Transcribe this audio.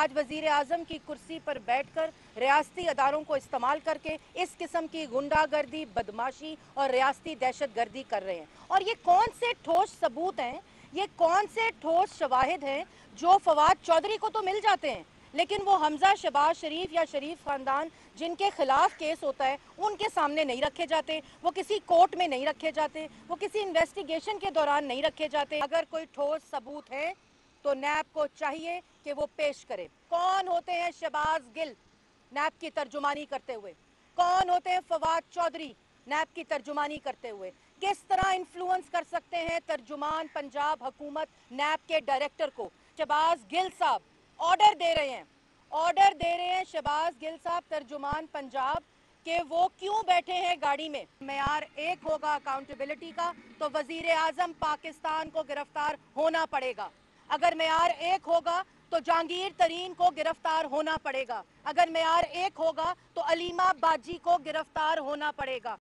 आज वज़ीर आज़म की कुर्सी पर बैठकर रियासती अदारों को इस्तेमाल करके इस किस्म की गुंडागर्दी, बदमाशी और रियासती दहशतगर्दी कर रहे हैं। और ये कौन से ठोस सबूत हैं, ये कौन से ठोस शवाहिद हैं जो फवाद चौधरी को तो मिल जाते हैं, लेकिन वो हमजा, शहबाज शरीफ या शरीफ खानदान जिनके खिलाफ केस होता है उनके सामने नहीं रखे जाते, वो किसी कोर्ट में नहीं रखे जाते, वो किसी इन्वेस्टिगेशन के दौरान नहीं रखे जाते। अगर कोई ठोस सबूत है तो नैब को चाहिए कि वो पेश करे। कौन होते हैं शहबाज गिल नैब की तर्जुमानी करते हुए, कौन होते हैं फवाद चौधरी नैब की तर्जुमानी करते हुए, किस तरह इन्फ्लुएंस कर सकते हैं तर्जुमान पंजाब हुकूमत नैब के डायरेक्टर को। शहबाज गिल साहब ऑर्डर दे रहे हैं शहबाज गिल साहब तर्जुमान पंजाब कि वो क्यों बैठे हैं गाड़ी में। मेयार एक होगा अकाउंटेबिलिटी का तो वजीर आजम पाकिस्तान को गिरफ्तार होना पड़ेगा। अगर मेयार एक होगा तो जहांगीर तरीन को गिरफ्तार होना पड़ेगा। अगर मेयार एक होगा तो अलीमा बाजी को गिरफ्तार होना पड़ेगा।